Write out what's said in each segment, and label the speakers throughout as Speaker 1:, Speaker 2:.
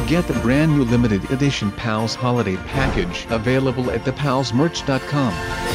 Speaker 1: get the brand new limited edition Pals Holiday Package available at thepalsmerch.com.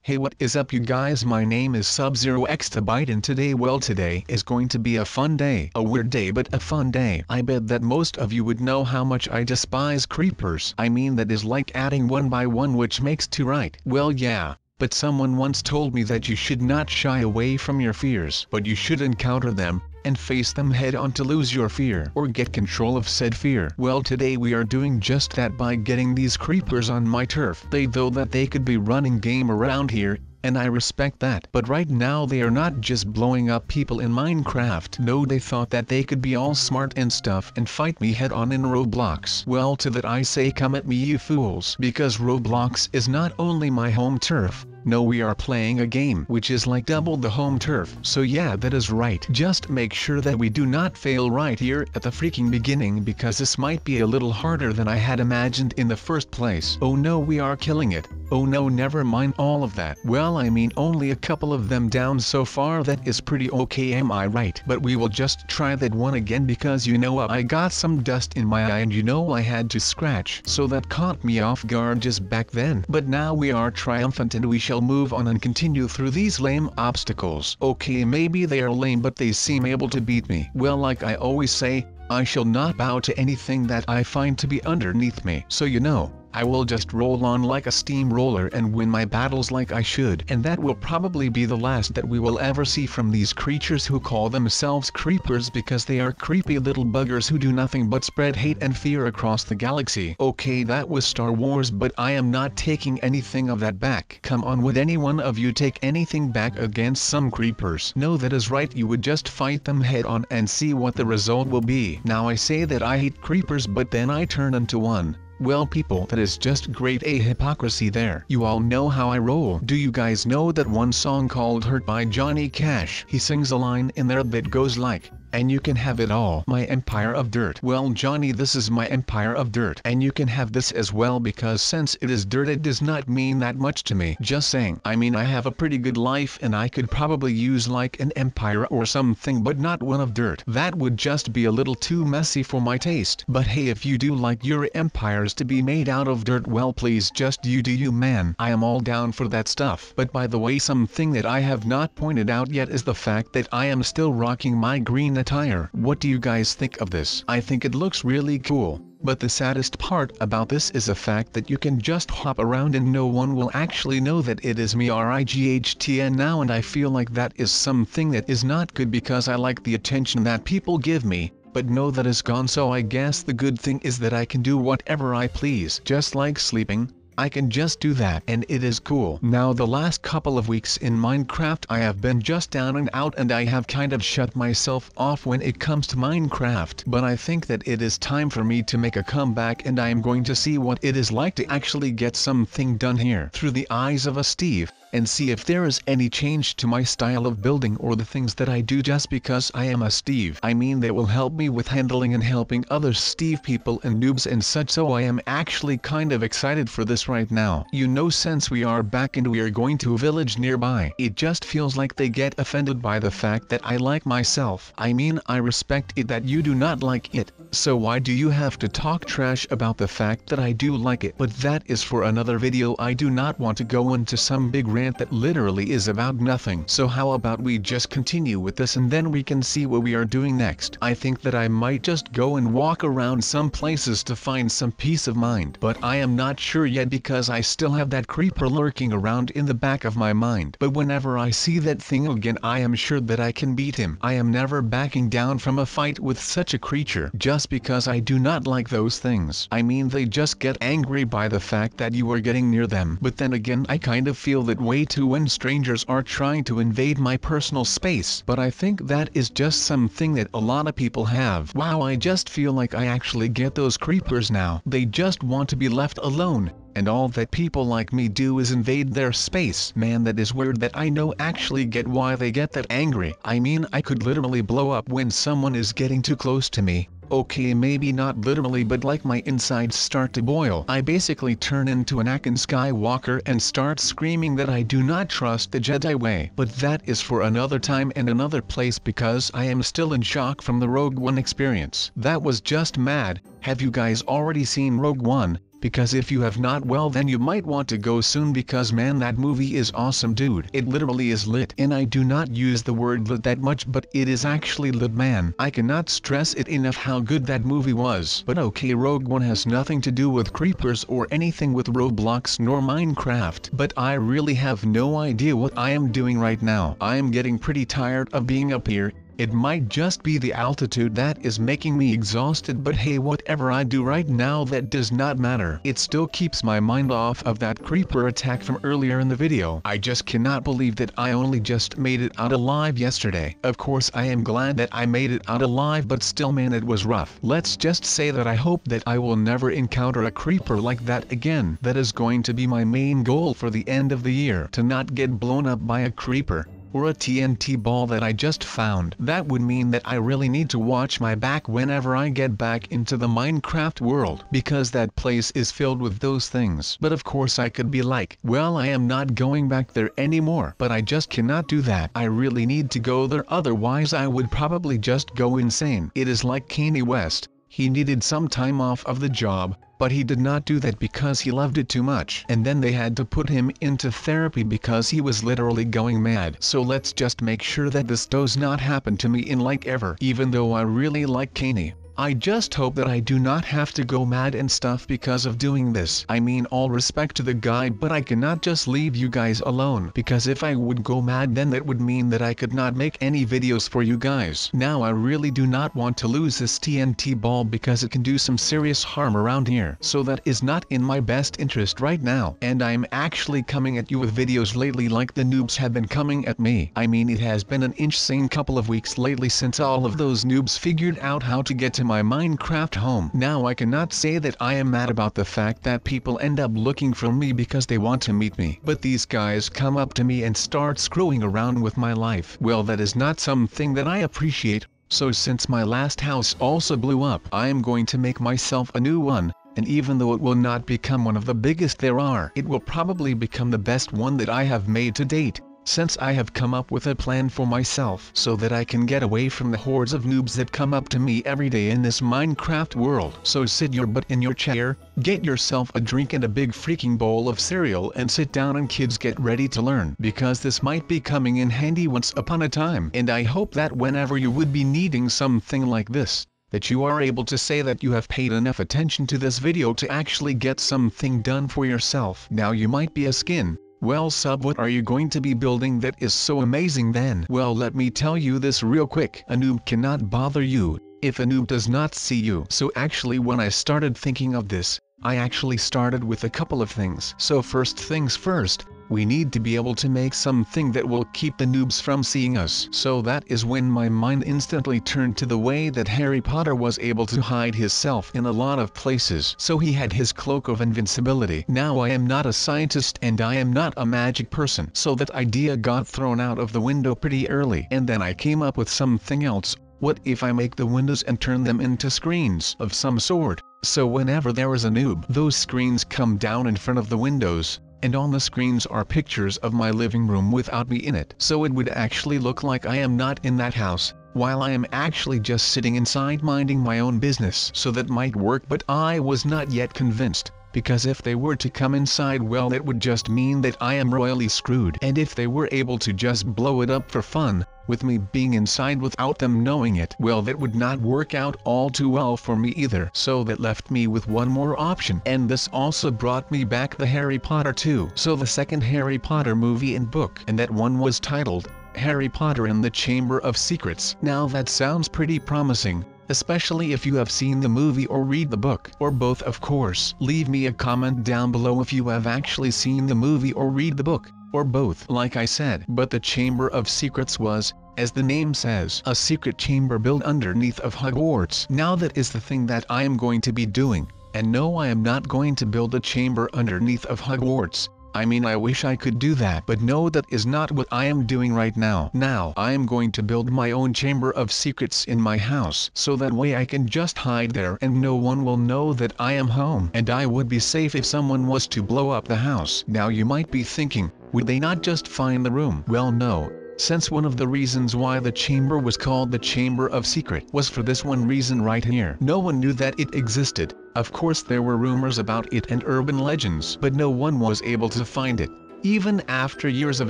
Speaker 1: Hey, what is up you guys, my name is Sub-Zero-X-Tabyte and today is going to be a fun day. A weird day but a fun day. I bet that most of you would know how much I despise creepers. I mean, that is like adding one by one which makes two, right? Well, yeah. But someone once told me that you should not shy away from your fears, but you should encounter them, and face them head on to lose your fear, or get control of said fear. Well, today we are doing just that by getting these creepers on my turf. They thought that they could be running game around here, and I respect that. But right now they are not just blowing up people in Minecraft. No, they thought that they could be all smart and stuff and fight me head on in Roblox. Well, to that I say, come at me you fools, because Roblox is not only my home turf. No, we are playing a game which is like double the home turf. So yeah, that is right. Just make sure that we do not fail right here at the freaking beginning, because this might be a little harder than I had imagined in the first place. Oh no, we are killing it. Oh no, never mind all of that. Well, I mean, only a couple of them down so far. That is pretty okay, am I right? But we will just try that one again, because you know I got some dust in my eye and you know I had to scratch, so that caught me off guard just back then. But now we are triumphant and we shall move on and continue through these lame obstacles. Okay, maybe they are lame but they seem able to beat me. Well, like I always say, I shall not bow to anything that I find to be underneath me. So you know, I will just roll on like a steamroller and win my battles like I should. And that will probably be the last that we will ever see from these creatures who call themselves creepers, because they are creepy little buggers who do nothing but spread hate and fear across the galaxy. Okay, that was Star Wars, but I am not taking anything of that back. Come on, would any one of you take anything back against some creepers? No, that is right, you would just fight them head on and see what the result will be. Now I say that I hate creepers, but then I turn into one. Well people, that is just great A hypocrisy there. You all know how I roll. Do you guys know that one song called Hurt by Johnny Cash? He sings a line in there that goes like, "And you can have it all, my empire of dirt." Well, Johnny, this is my empire of dirt, and you can have this as well, because since it is dirt it does not mean that much to me. Just saying. I mean, I have a pretty good life and I could probably use like an empire or something, but not one of dirt. That would just be a little too messy for my taste. But hey, if you do like your empires to be made out of dirt, well, please just you do you, man. I am all down for that stuff. But by the way, something that I have not pointed out yet is the fact that I am still rocking my green attire. What do you guys think of this? I think it looks really cool. But the saddest part about this is the fact that you can just hop around and no one will actually know that it is me, RIGHTN now, and I feel like that is something that is not good, because I like the attention that people give me. But no, that is gone, so I guess the good thing is that I can do whatever I please. Just like sleeping, I can just do that, and it is cool. Now the last couple of weeks in Minecraft I have been just down and out, and I have kind of shut myself off when it comes to Minecraft. But I think that it is time for me to make a comeback, and I am going to see what it is like to actually get something done here through the eyes of a Steve, and see if there is any change to my style of building or the things that I do just because I am a Steve. I mean, they will help me with handling and helping other Steve people and noobs and such, so I am actually kind of excited for this right now. You know, since we are back and we are going to a village nearby, it just feels like they get offended by the fact that I like myself. I mean, I respect it that you do not like it, so why do you have to talk trash about the fact that I do like it? But that is for another video. I do not want to go into some big rant that literally is about nothing. So how about we just continue with this and then we can see what we are doing next. I think that I might just go and walk around some places to find some peace of mind, but I am not sure yet, because I still have that creeper lurking around in the back of my mind. But whenever I see that thing again, I am sure that I can beat him. I am never backing down from a fight with such a creature, just because I do not like those things. I mean, they just get angry by the fact that you are getting near them. But then again, I kind of feel that way too when strangers are trying to invade my personal space. But I think that is just something that a lot of people have. Wow, I just feel like I actually get those creepers now. They just want to be left alone. and all that people like me do is invade their space. Man, that is weird that I know actually get why they get that angry. I mean, I could literally blow up when someone is getting too close to me. Okay, maybe not literally, but like my insides start to boil. I basically turn into an Anakin Skywalker and start screaming that I do not trust the Jedi way. But that is for another time and another place, because I am still in shock from the Rogue One experience. That was just mad. Have you guys already seen Rogue One? Because if you have not, well then you might want to go soon, because man, that movie is awesome, dude. It literally is lit, and I do not use the word lit that much, but it is actually lit, man. I cannot stress it enough how good that movie was. But okay, Rogue One has nothing to do with creepers or anything with Roblox nor Minecraft. But I really have no idea what I am doing right now. I am getting pretty tired of being up here. It might just be the altitude that is making me exhausted, but hey, whatever I do right now, that does not matter. It still keeps my mind off of that creeper attack from earlier in the video. I just cannot believe that I only just made it out alive yesterday. Of course I am glad that I made it out alive, but still man, it was rough. Let's just say that I hope that I will never encounter a creeper like that again. That is going to be my main goal for the end of the year, to not get blown up by a creeper or a TNT ball that I just found. That would mean that I really need to watch my back whenever I get back into the Minecraft world, because that place is filled with those things. But of course I could be like, well, I am not going back there anymore, but I just cannot do that. I really need to go there, otherwise I would probably just go insane. It is like Kanye West. He needed some time off of the job, but he did not do that because he loved it too much. And then they had to put him into therapy because he was literally going mad. So let's just make sure that this does not happen to me in like ever. Even though I really like Kanye, I just hope that I do not have to go mad and stuff because of doing this. I mean, all respect to the guy, but I cannot just leave you guys alone, because if I would go mad, then that would mean that I could not make any videos for you guys. Now I really do not want to lose this TNT ball because it can do some serious harm around here. So that is not in my best interest right now. And I'm actually coming at you with videos lately like the noobs have been coming at me. I mean, it has been an insane couple of weeks lately since all of those noobs figured out how to get to my Minecraft home. Now I cannot say that I am mad about the fact that people end up looking for me because they want to meet me, but these guys come up to me and start screwing around with my life. Well, that is not something that I appreciate. So since my last house also blew up, I am going to make myself a new one. And even though it will not become one of the biggest there are, it will probably become the best one that I have made to date, since I have come up with a plan for myself so that I can get away from the hordes of noobs that come up to me every day in this Minecraft world. So sit your butt in your chair, get yourself a drink and a big freaking bowl of cereal, and sit down, and kids, get ready to learn, because this might be coming in handy once upon a time. And I hope that whenever you would be needing something like this, that you are able to say that you have paid enough attention to this video to actually get something done for yourself. Now you might be asking, well, sub, what are you going to be building that is so amazing then? Well, let me tell you this real quick. A noob cannot bother you if a noob does not see you. So actually, when I started thinking of this, I actually started with a couple of things. So first things first, we need to be able to make something that will keep the noobs from seeing us. So that is when my mind instantly turned to the way that Harry Potter was able to hide himself in a lot of places. So he had his cloak of invincibility. Now I am not a scientist and I am not a magic person, so that idea got thrown out of the window pretty early. And then I came up with something else. What if I make the windows and turn them into screens of some sort? So whenever there is a noob, those screens come down in front of the windows, and on the screens are pictures of my living room without me in it. So it would actually look like I am not in that house, while I am actually just sitting inside minding my own business. So that might work, but I was not yet convinced, because if they were to come inside, well, it would just mean that I am royally screwed. And if they were able to just blow it up for fun, with me being inside without them knowing it, well, that would not work out all too well for me either. So that left me with one more option, and this also brought me back the Harry Potter 2. So the second Harry Potter movie and book, and that one was titled Harry Potter and the Chamber of Secrets. Now that sounds pretty promising, especially if you have seen the movie or read the book, or both of course. Leave me a comment down below if you have actually seen the movie or read the book, or both. Like I said, but the Chamber of Secrets was, as the name says, a secret chamber built underneath of Hogwarts. Now that is the thing that I am going to be doing. And no, I am not going to build a chamber underneath of Hogwarts. I mean, I wish I could do that, but no, that is not what I am doing right now. Now I am going to build my own chamber of secrets in my house, so that way I can just hide there and no one will know that I am home, and I would be safe if someone was to blow up the house. Now you might be thinking, would they not just find the room? Well, no. Since one of the reasons why the chamber was called the Chamber of Secret was for this one reason right here. No one knew that it existed. Of course there were rumors about it and urban legends, but no one was able to find it. Even after years of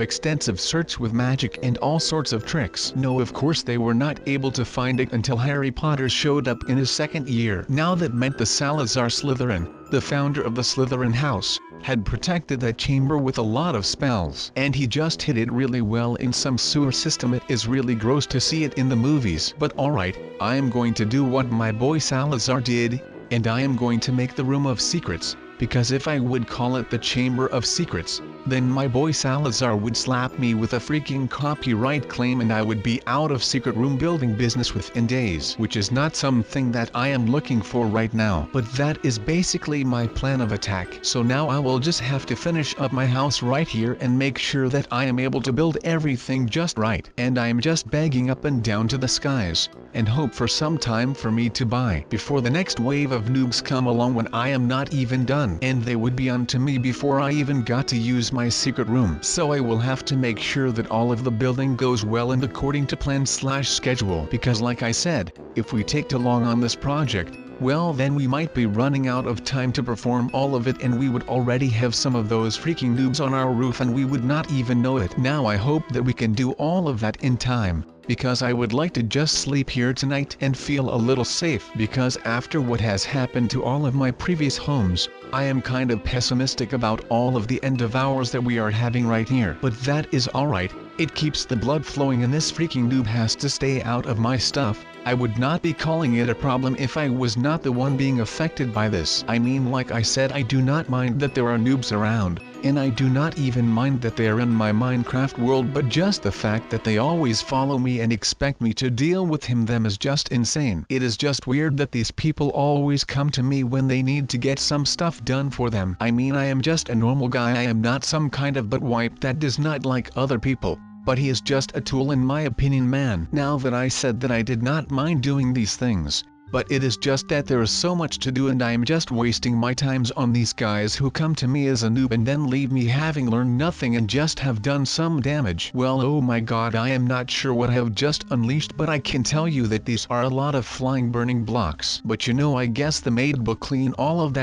Speaker 1: extensive search with magic and all sorts of tricks. No, of course they were not able to find it until Harry Potter showed up in his second year. Now that meant the Salazar Slytherin, the founder of the Slytherin house, had protected that chamber with a lot of spells. And he just hid it really well in some sewer system. It is really gross to see it in the movies. But alright, I am going to do what my boy Salazar did, and I am going to make the Room of Secrets. Because if I would call it the Chamber of Secrets, then my boy Salazar would slap me with a freaking copyright claim and I would be out of secret room building business within days. Which is not something that I am looking for right now. But that is basically my plan of attack. So now I will just have to finish up my house right here and make sure that I am able to build everything just right. And I am just begging up and down to the skies, and hope for some time for me to buy before the next wave of noobs come along when I am not even done. And they would be onto me before I even got to use my secret room. So I will have to make sure that all of the building goes well and according to plan/schedule. Because like I said, if we take too long on this project, well then we might be running out of time to perform all of it and we would already have some of those freaking noobs on our roof and we would not even know it. Now I hope that we can do all of that in time, because I would like to just sleep here tonight and feel a little safe. Because after what has happened to all of my previous homes, I am kind of pessimistic about all of the end of hours that we are having right here. But that is alright, it keeps the blood flowing and this freaking noob has to stay out of my stuff. I would not be calling it a problem if I was not the one being affected by this. I mean, like I said, I do not mind that there are noobs around, and I do not even mind that they are in my Minecraft world, but just the fact that they always follow me and expect me to deal with them is just insane. It is just weird that these people always come to me when they need to get some stuff done for them. I mean, I am just a normal guy. I am not some kind of butt wipe that does not like other people. But he is just a tool in my opinion, man. Now that I said that I did not mind doing these things, but it is just that there is so much to do and I am just wasting my times on these guys who come to me as a noob and then leave me having learned nothing and just have done some damage. Well, oh my god, I am not sure what I have just unleashed, but I can tell you that these are a lot of flying burning blocks. But you know, I guess the maid will clean all of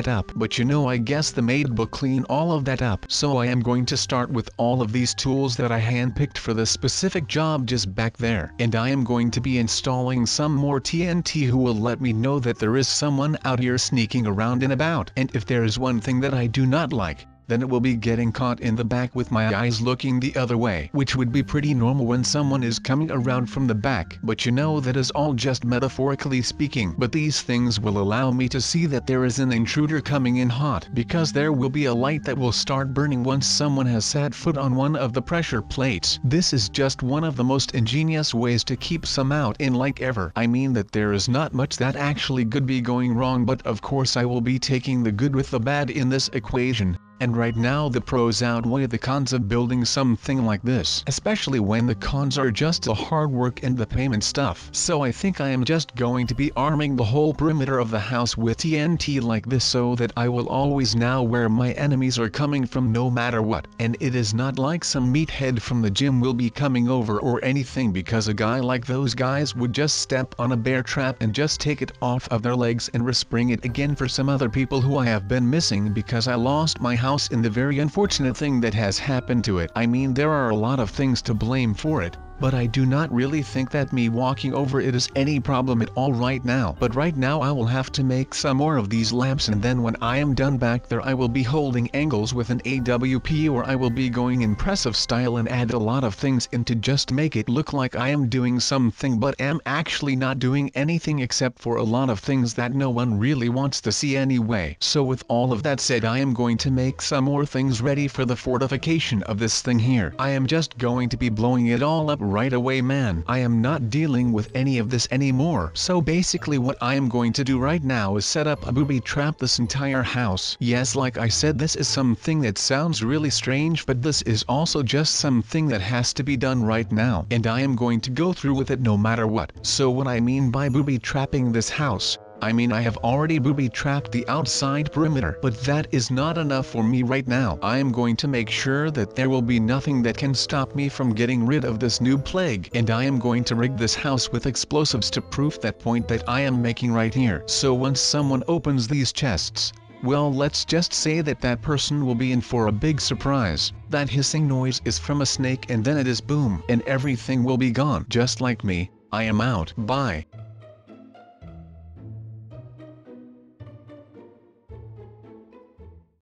Speaker 1: that up. So I am going to start with all of these tools that I handpicked for the specific job just back there. And I am going to be installing some more TNT who will let me know that there is someone out here sneaking around and about. And if there is one thing that I do not like, then it will be getting caught in the back with my eyes looking the other way, which would be pretty normal when someone is coming around from the back. But you know, that is all just metaphorically speaking. But these things will allow me to see that there is an intruder coming in hot, because there will be a light that will start burning once someone has set foot on one of the pressure plates. This is just one of the most ingenious ways to keep some out in like ever. I mean that there is not much that actually could be going wrong, but of course I will be taking the good with the bad in this equation. And right now the pros outweigh the cons of building something like this, especially when the cons are just the hard work and the payment stuff. So I think I am just going to be arming the whole perimeter of the house with TNT like this, so that I will always know where my enemies are coming from no matter what. And it is not like some meathead from the gym will be coming over or anything, because a guy like those guys would just step on a bear trap and just take it off of their legs and respring it again for some other people who I have been missing because I lost my house in the very unfortunate thing that has happened to it. I mean, there are a lot of things to blame for it, but I do not really think that me walking over it is any problem at all right now. But right now I will have to make some more of these lamps, and then when I am done back there I will be holding angles with an AWP, or I will be going impressive style and add a lot of things in to just make it look like I am doing something, but am actually not doing anything except for a lot of things that no one really wants to see anyway. So with all of that said, I am going to make some more things ready for the fortification of this thing here. I am just going to be blowing it all up right away, man. I am not dealing with any of this anymore. So basically what I am going to do right now is set up a booby trap this entire house. Yes, like I said, this is something that sounds really strange, but this is also just something that has to be done right now. And I am going to go through with it no matter what. So what I mean by booby trapping this house, I mean I have already booby-trapped the outside perimeter, but that is not enough for me right now. I am going to make sure that there will be nothing that can stop me from getting rid of this new plague, and I am going to rig this house with explosives to prove that point that I am making right here. So once someone opens these chests, well, let's just say that that person will be in for a big surprise. That hissing noise is from a snake, and then it is boom, and everything will be gone. Just like me, I am out. Bye.